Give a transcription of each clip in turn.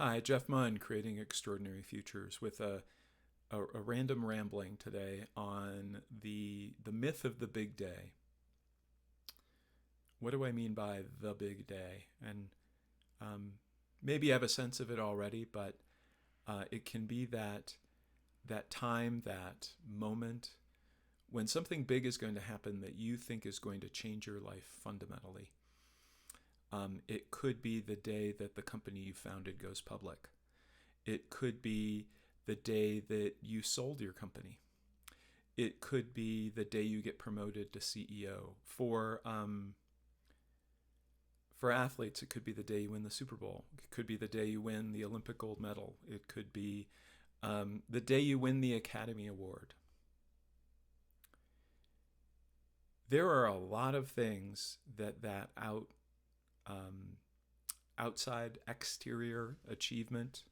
Hi, Jeff Munn, Creating Extraordinary Futures, with a random rambling today on the myth of the big day. What do I mean by the big day? And maybe you have a sense of it already, but it can be that time, that moment when something big is going to happen that you think is going to change your life fundamentally. It could be the day that the company you founded goes public. It could be the day that you sold your company. It could be the day you get promoted to CEO. For athletes, it could be the day you win the Super Bowl. It could be the day you win the Olympic gold medal. It could be the day you win the Academy Award. There are a lot of things outside exterior achievement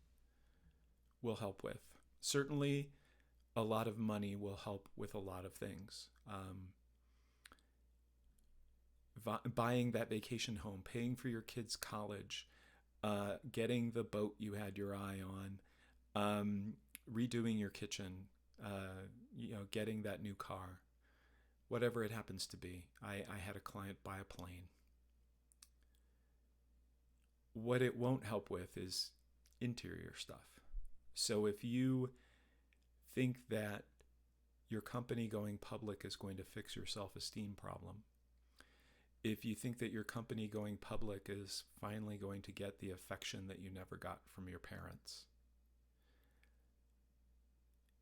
will help with. Certainly, a lot of money will help with a lot of things. Buying that vacation home, paying for your kids' college, getting the boat you had your eye on, redoing your kitchen, getting that new car, whatever it happens to be. I had a client buy a plane. What it won't help with is interior stuff. So if you think that your company going public is going to fix your self-esteem problem, if you think that your company going public is finally going to get the affection that you never got from your parents,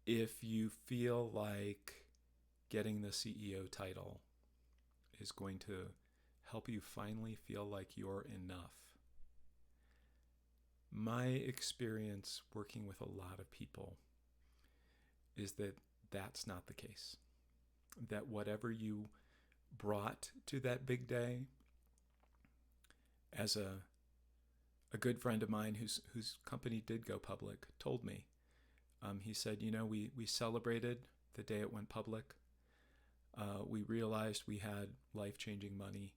if you feel like getting the CEO title is going to help you finally feel like you're enough, my experience working with a lot of people is that that's not the case. That whatever you brought to that big day, as a good friend of mine whose company did go public told me, he said, we celebrated the day it went public. We realized we had life-changing money.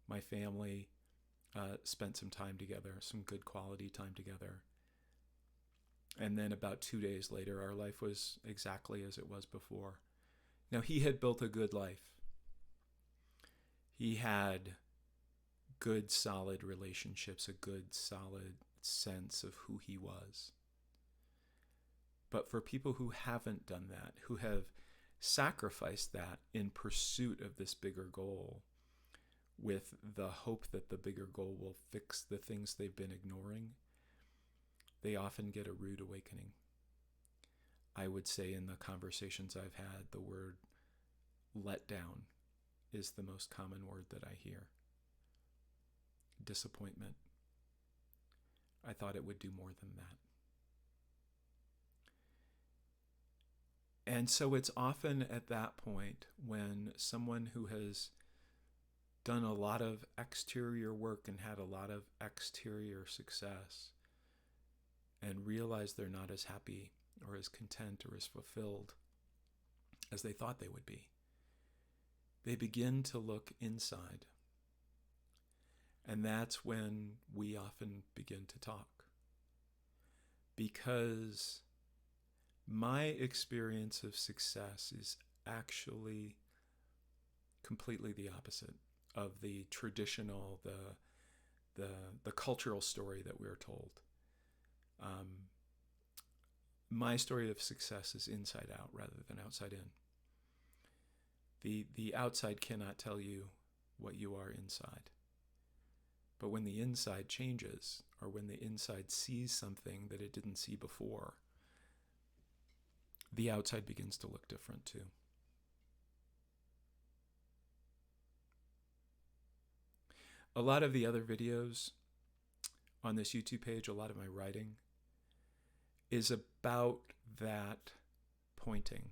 My family spent some time together, some good quality time together. And then about 2 days later, our life was exactly as it was before. Now, he had built a good life. He had good, solid relationships, a good, solid sense of who he was. But for people who haven't done that, who have sacrificed that in pursuit of this bigger goal, with the hope that the bigger goal will fix the things they've been ignoring, they often get a rude awakening. I would say in the conversations I've had, the word letdown is the most common word that I hear. Disappointment. I thought it would do more than that. And so it's often at that point when someone who has done a lot of exterior work and had a lot of exterior success and realize they're not as happy or as content or as fulfilled as they thought they would be, they begin to look inside. And that's when we often begin to talk. Because my experience of success is actually completely the opposite of the traditional, the cultural story that we're told. My story of success is inside out rather than outside in. The outside cannot tell you what you are inside. But when the inside changes, or when the inside sees something that it didn't see before, the outside begins to look different too. A lot of the other videos on this YouTube page, a lot of my writing, is about that pointing.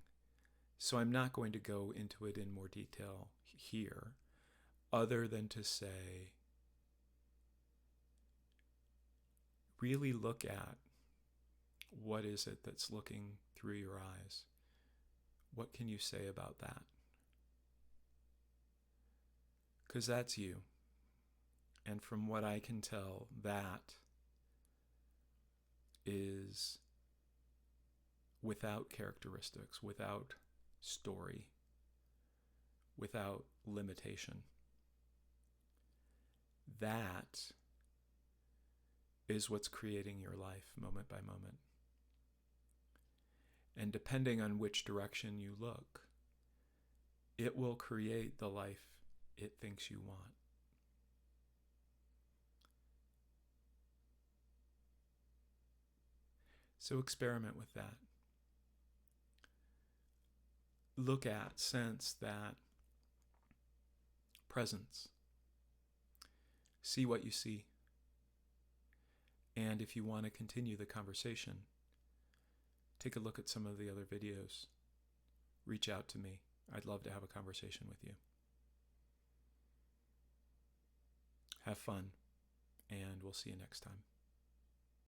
So I'm not going to go into it in more detail here, other than to say, really look at what is it that's looking through your eyes. What can you say about that? Because that's you. And from what I can tell, that is without characteristics, without story, without limitation. That is what's creating your life moment by moment. And depending on which direction you look, it will create the life it thinks you want. So experiment with that. Look at, sense that presence. See what you see. And if you want to continue the conversation, take a look at some of the other videos. Reach out to me. I'd love to have a conversation with you. Have fun, and we'll see you next time.